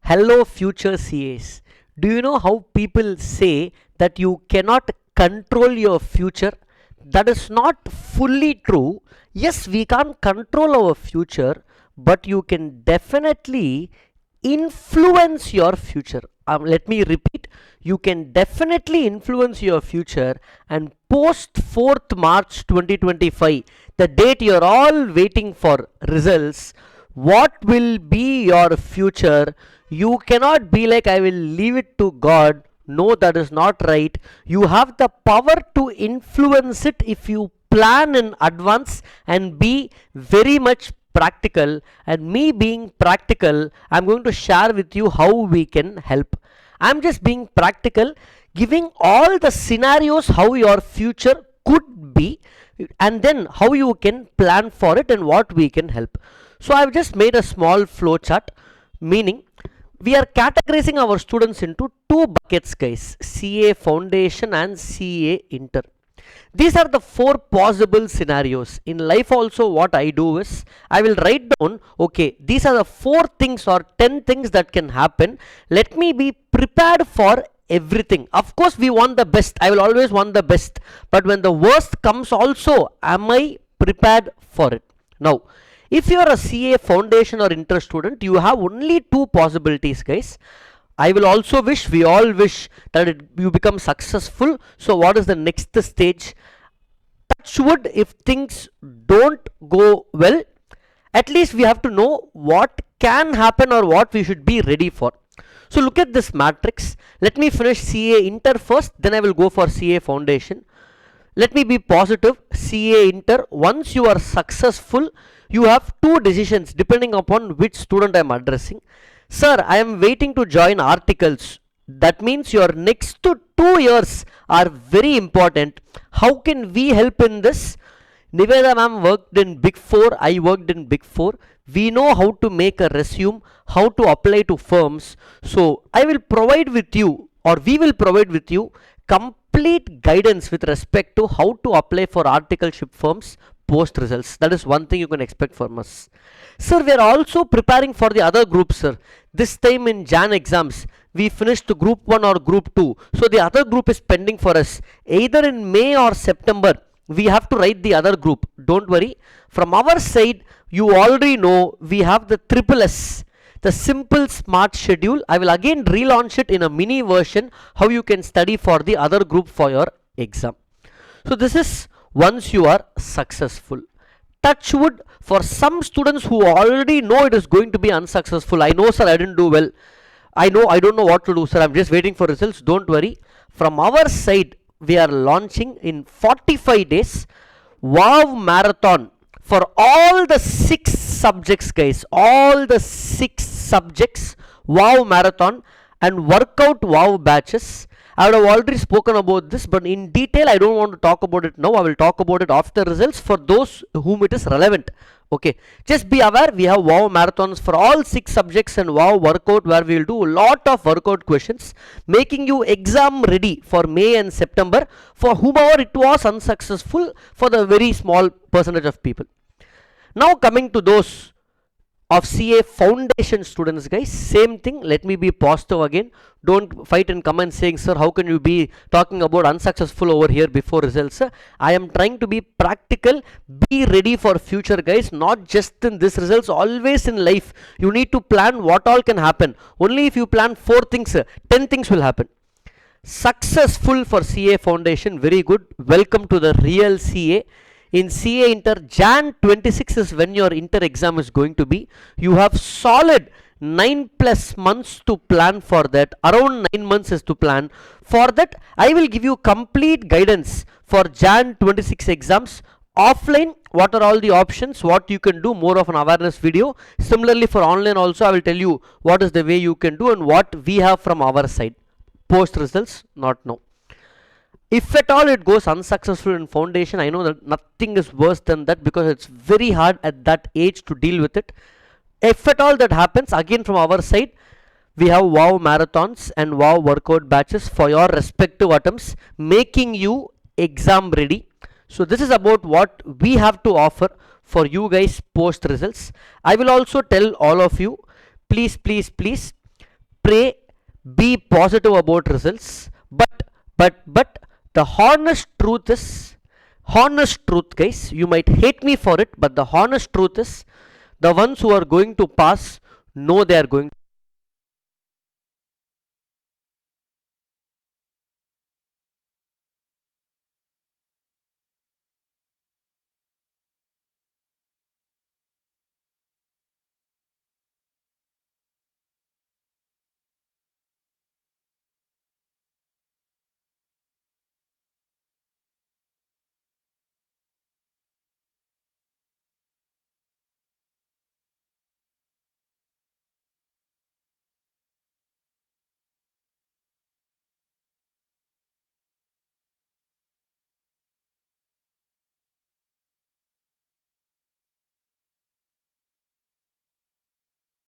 Hello, future CAs. Do you know how people say that you cannot control your future? That is not fully true. Yes, we can't control our future, but you can definitely influence your future. Let me repeat, you can definitely influence your future, and post 4th March 2025, the date you're all waiting for results, what will be your future? You cannot be like, I will leave it to God. No, that is not right. You have the power to influence it if you plan in advance and be very much practical. And me being practical, I'm going to share with you how we can help. I'm just being practical, giving all the scenarios how your future could be, and then how you can plan for it and what we can help. So I've just made a small flow chart, meaning we are categorizing our students into two buckets, guys: CA Foundation and CA Inter. These are the four possible scenarios. In life also, what I do is I will write down, okay, these are the 4 things or 10 things that can happen. Let me be prepared for everything. Of course, we want the best. I will always want the best. But when the worst comes also, am I prepared for it? Now, if you are a CA Foundation or Inter student, you have only two possibilities, guys. I will also wish, we all wish that you become successful. So what is the next stage? Touch wood, if things don't go well, at least we have to know what can happen or what we should be ready for. So look at this matrix. Let me finish CA Inter first, then I will go for CA Foundation. Let me be positive. CA Inter, once you are successful, you have two decisions depending upon which student I am addressing. Sir, I am waiting to join articles. That means your next 2 years are very important. How can we help in this? Niveda ma'am worked in Big 4. I worked in Big 4. We know how to make a resume, how to apply to firms. So I will provide with you, or we will provide with you, complete guidance with respect to how to apply for articleship firms post results. That is one thing you can expect from us. Sir, we are also preparing for the other groups, sir. This time in Jan exams, we finished group 1 or group 2. So the other group is pending for us. Either in May or September, we have to write the other group. Don't worry. From our side, you already know we have the triple S, the simple smart schedule. I will again relaunch it in a mini version, how you can study for the other group for your exam. So this is once you are successful. Touch wood, for some students who already know it is going to be unsuccessful. I know, sir, I didn't do well. I don't know what to do, sir. I'm just waiting for results. Don't worry. From our side, we are launching in 45 days Wow Marathon for all the 6 subjects, guys. All the 6 subjects, Wow Marathon and workout Wow batches. I would have already spoken about this, but in detail I don't want to talk about it now. I will talk about it after results for those whom it is relevant. Okay, just be aware we have Wow marathons for all 6 subjects and Wow workout, where we will do a lot of workout questions, making you exam ready for May and September for whomever it was unsuccessful, for the very small percentage of people. Now coming to those of CA Foundation students, guys, same thing. Let me be positive again. Don't fight in comments saying, sir, how can you be talking about unsuccessful over here before results? I am trying to be practical. Be ready for future, guys, not just in this results. Always in life you need to plan what all can happen. Only if you plan 4 things, 10 things will happen. Successful for CA Foundation, very good. Welcome to the real CA. In CA Inter, Jan 26 is when your Inter exam is going to be. You have solid 9+ months to plan for that. Around 9 months is to plan. For that, I will give you complete guidance for Jan 26 exams. Offline, what are all the options, what you can do, more of an awareness video. Similarly for online also, I will tell you what is the way you can do and what we have from our side. Post results, not now. If at all it goes unsuccessful in foundation, I know that nothing is worse than that, because it's very hard at that age to deal with it. If at all that happens, again from our side, we have Wow marathons and Wow workout batches for your respective attempts, making you exam ready. So this is about what we have to offer for you guys post results. I will also tell all of you, please pray, be positive about results, but the honest truth, guys, you might hate me for it, but the honest truth is, the ones who are going to pass know they are going